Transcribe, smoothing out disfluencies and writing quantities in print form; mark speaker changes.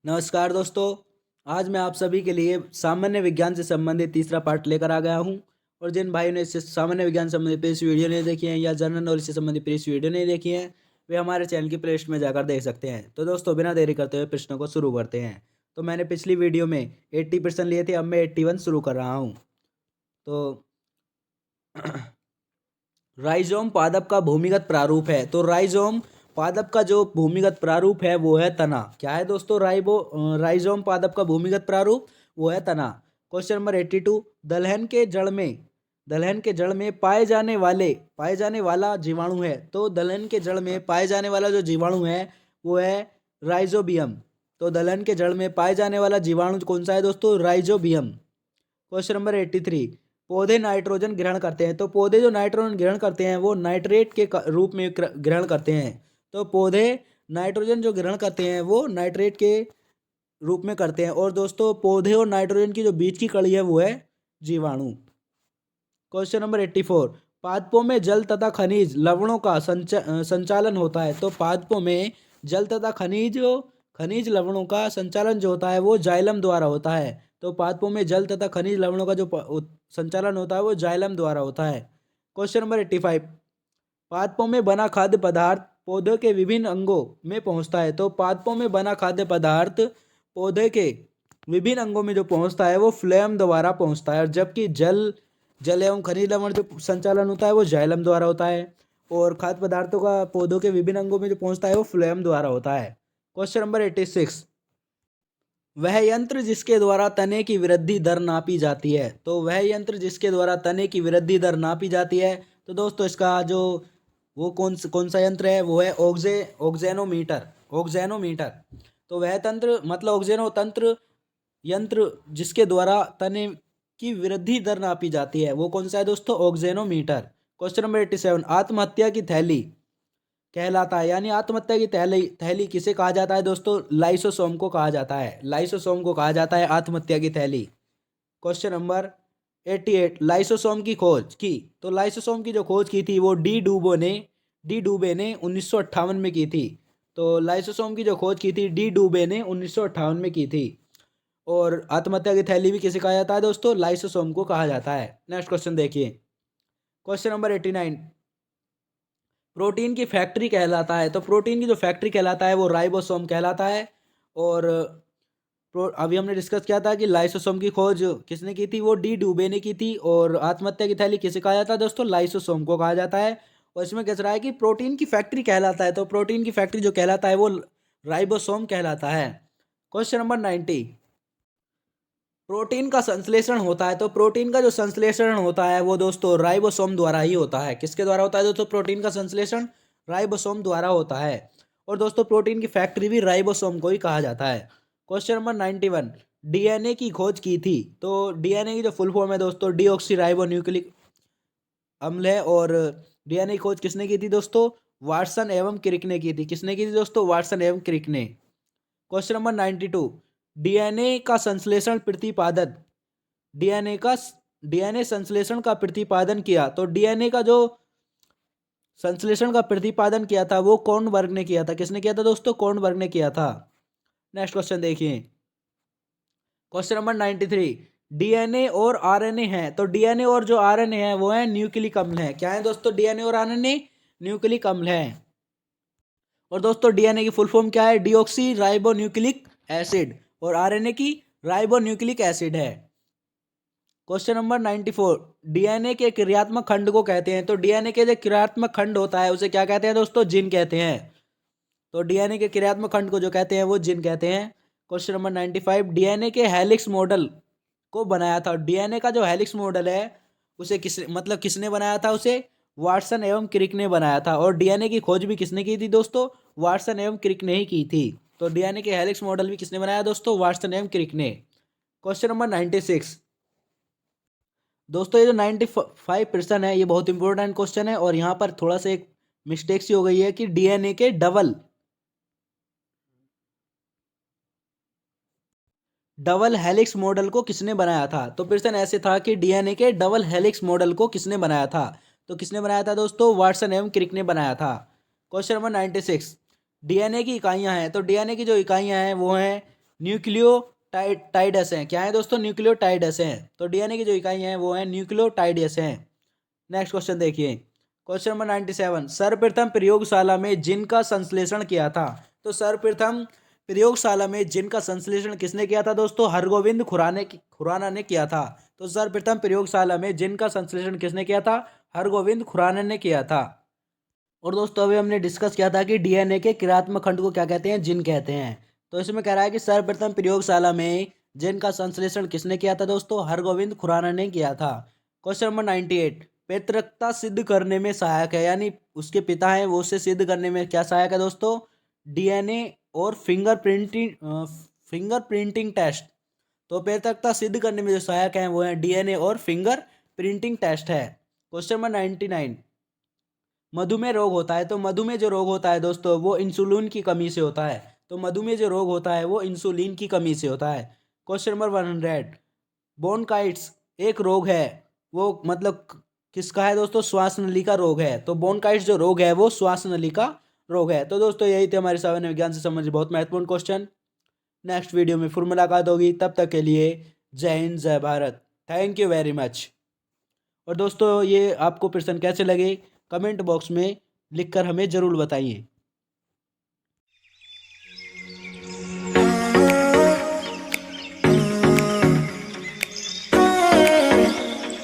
Speaker 1: नमस्कार दोस्तों। आज मैं आप सभी के लिए सामान्य विज्ञान से संबंधित तीसरा पार्ट लेकर आ गया हूं। और जिन भाइयों ने इससे सामान्य विज्ञान से संबंधित प्रीवियस वीडियो नहीं देखी है या जनरल नॉलेज से संबंधित प्रीवियस वीडियो नहीं देखी है, वे हमारे चैनल की प्लेलिस्ट में जाकर देख सकते हैं। तो दोस्तों, बिना देरी करते हुए प्रश्नों को शुरू करते हैं। तो मैंने पिछली वीडियो में 80% लिए थे, अब मैं 81 शुरू कर रहा हूँ। तो राइजोम पादप का भूमिगत प्रारूप है। तो राइजोम पादप का जो भूमिगत प्रारूप है वो है तना। क्या है दोस्तों? राइजोम पादप का भूमिगत प्रारूप वो है तना। Question number 82। दलहन के जड़ में पाए जाने वाला जीवाणु है। तो दलहन के जड़ में पाए जाने वाला जो जीवाणु है वो है राइजोबियम। तो दलहन के जड़ में पाए जाने वाला जीवाणु कौन सा है दोस्तों? राइजोबियम। Question number 83। पौधे नाइट्रोजन ग्रहण करते हैं। तो पौधे जो नाइट्रोजन ग्रहण करते हैं वो नाइट्रेट के रूप में ग्रहण करते हैं। तो पौधे नाइट्रोजन जो ग्रहण करते हैं वो नाइट्रेट के रूप में करते हैं। और दोस्तों, पौधे और नाइट्रोजन की जो बीच की कड़ी है वो है जीवाणु। Question number 84। पादपों में जल तथा खनिज लवणों का संचालन होता है। तो पादपों में जल तथा खनिज लवणों का संचालन जो होता है वो जाइलम द्वारा होता है। तो पादपों में जल तथा खनिज लवणों का जो संचालन होता है वो जाइलम द्वारा होता है। Question number 85। पादपों में बना खाद्य पदार्थ पौधे के विभिन्न अंगों में पहुंचता है। तो पादपों में बना खाद्य पदार्थ पौधे के विभिन्न अंगों में जो पहुंचता है वो फ्लेम द्वारा पहुंचता है। और जबकि जल एवं खनिज लवण जो संचालन होता है वो जाइलम द्वारा होता है। और खाद्य पदार्थों का पौधों के विभिन्न अंगों में जो पहुंचता है वो फ्लेम द्वारा होता है। Question number 86। वह यंत्र जिसके द्वारा तने की वृद्धि दर नापी जाती है। तो वह यंत्र जिसके द्वारा तने की वृद्धि दर नापी जाती है। तो दोस्तों, इसका जो वो कौन सा यंत्र है वो है ऑक्जेनोमीटर। तो वह तंत्र मतलब ऑक्जेनो तंत्र यंत्र जिसके द्वारा तने की वृद्धि दर नापी जाती है वो कौन सा है दोस्तों? ऑक्जेनोमीटर। Question number 87। आत्महत्या की थैली कहलाता है, यानी आत्महत्या की थैली किसे कहा जाता है दोस्तों? लाइसोसोम को कहा जाता है। लाइसोसोम को कहा जाता है आत्महत्या की थैली। Question number 88। लाइसोसोम की खोज की। तो लाइसोसोम की जो खोज की थी वो डी डूबे ने 1958 में की थी। तो लाइसोसोम की जो खोज की थी डी डूबे ने 1958 में की थी। और आत्महत्या की थैली भी किसे कहा जाता है दोस्तों? लाइसोसोम को कहा जाता है। नेक्स्ट क्वेश्चन देखिए। Question number 89। प्रोटीन की फैक्ट्री कहलाता है। तो प्रोटीन की जो फैक्ट्री कहलाता है वो राइबोसोम कहलाता है। और अभी हमने डिस्कस किया था कि लाइसोसोम की खोज किसने की थी? वो डी डूबे ने की थी। और आत्महत्या की थैली किसे कहा जाता है दोस्तों? लाइसोसोम को कहा जाता है। और इसमें कह रहा है कि प्रोटीन की फैक्ट्री कहलाता है। तो प्रोटीन की फैक्ट्री जो कहलाता है वो राइबोसोम कहलाता है। Question number 90। प्रोटीन का संश्लेषण होता है। तो प्रोटीन का जो संश्लेषण होता है वो दोस्तों राइबोसोम द्वारा ही होता है। किसके द्वारा होता है दोस्तों? प्रोटीन का संश्लेषण राइबोसोम द्वारा होता है। और दोस्तों, प्रोटीन की फैक्ट्री भी राइबोसोम को ही कहा जाता है। Question number 91। डीएनए की खोज की थी। तो डीएनए की जो फुल फॉर्म है दोस्तों डीऑक्सी राइबो न्यूक्लिक अम्ल है। और डीएनए की खोज किसने की थी दोस्तों? वाटसन एवं क्रिक ने की थी। किसने की थी दोस्तों? वाटसन एवं क्रिक ने। Question number 92। डीएनए का संश्लेषण प्रतिपादन डीएनए का डीएनए संश्लेषण का प्रतिपादन किया। तो डीएनए का जो संश्लेषण का प्रतिपादन किया था वो कौन वर्ग ने किया था? किसने किया था दोस्तों? कौन वर्ग ने किया था। नेक्स्ट क्वेश्चन देखिए। Question number 93। डीएनए और आरएनए है। तो डीएनए और जो आरएनए है वो है न्यूक्लिक अम्ल है। क्या है दोस्तों? डीएनए और आरएनए न्यूक्लिक अम्ल है। और दोस्तों, डीएनए की फुल फॉर्म क्या है? Deoxy ribo nucleic acid. और आरएनए की राइबो न्यूक्लिक एसिड है। Question number 94। डीएनए के क्रियात्मक खंड को कहते हैं। तो डीएनए के जो क्रियात्मक खंड होता है उसे क्या कहते हैं दोस्तों? जिन कहते हैं। तो डीएनए के क्रियात्मक खंड को जो कहते हैं वो जिन कहते हैं। Question number 95। डीएनए के हेलिक्स मॉडल को बनाया था। डीएनए का जो हेलिक्स मॉडल है उसे किसने बनाया था? उसे वाटसन एवं क्रिक ने बनाया था। और डीएनए की खोज भी किसने की थी दोस्तों? वाटसन एवं क्रिक ने ही की थी। तो डीएनए के हेलिक्स मॉडल भी किसने बनाया दोस्तों? वाटसन एवं क्रिक ने। Question number 96। दोस्तों, ये जो 95% है ये बहुत इंपॉर्टेंट क्वेश्चन है। और यहाँ पर थोड़ा सा एक मिस्टेक सी हो गई है कि डीएनए के डबल हेलिक्स मॉडल को किसने बनाया था? तो प्रश्न ऐसे था कि डीएनए के डबल हेलिक्स मॉडल को किसने बनाया था? तो किसने बनाया था दोस्तों? वाटसन एवं क्रिक ने बनाया था। Question number 96। डीएनए की इकाइयां हैं। तो डीएनए की जो इकाइयां हैं वो हैं न्यूक्लियोटाइडस हैं। क्या है दोस्तों? न्यूक्लियोटाइडस हैं। तो डीएनए की जो इकाई हैं वो है न्यूक्लियोटाइडस हैं। नेक्स्ट क्वेश्चन देखिए, क्वेश्चन नंबर 97, सर्वप्रथम प्रयोगशाला में जिनका संश्लेषण किया था। तो सर्वप्रथम प्रयोगशाला में जिनका संश्लेषण किसने किया था दोस्तों? हरगोविंद खुराना ने किया था। तो सर्वप्रथम प्रयोगशाला में जिनका संश्लेषण किसने किया था? हरगोविंद खुराना ने किया था। और दोस्तों अभी हमने डिस्कस किया था कि डीएनए के क्रियात्मक खंड को क्या कहते हैं? जिन कहते हैं। तो इसमें कह रहा है कि सर्वप्रथम प्रयोगशाला में जिन का संश्लेषण किसने किया था दोस्तों? हरगोविंद खुराना ने किया था। क्वेश्चन नंबर 98, पैतृकता सिद्ध करने में सहायक है, यानी उसके पिता हैं वो उसे सिद्ध करने में क्या सहायक है दोस्तों? डीएनए और फिंगरप्रिंटिंग टेस्ट। तो पैतृकता सिद्ध करने में जो सहायक हैं वो है डीएनए और फिंगर प्रिंटिंग टेस्ट है। क्वेश्चन नंबर 99, मधुमेह रोग होता है। तो मधुमेह जो रोग होता है दोस्तों वो इंसुलिन की कमी से होता है। तो मधुमेह जो रोग होता है वो इंसुलिन की कमी से होता है। क्वेश्चन नंबर 100, बोनकाइट्स एक रोग है, वो मतलब किसका है दोस्तों? श्वास नली का रोग है। तो बोनकाइट्स जो रोग है वो श्वास नली का रोग है। तो दोस्तों यही थे हमारे सामान्य विज्ञान से संबंधित बहुत महत्वपूर्ण क्वेश्चन। नेक्स्ट वीडियो में फिर मुलाकात होगी, तब तक के लिए जय हिंद जय Bharat. Thank you very much. और दोस्तों ये आपको प्रश्न कैसे लगे कमेंट बॉक्स में लिखकर हमें ज़रूर बताइए।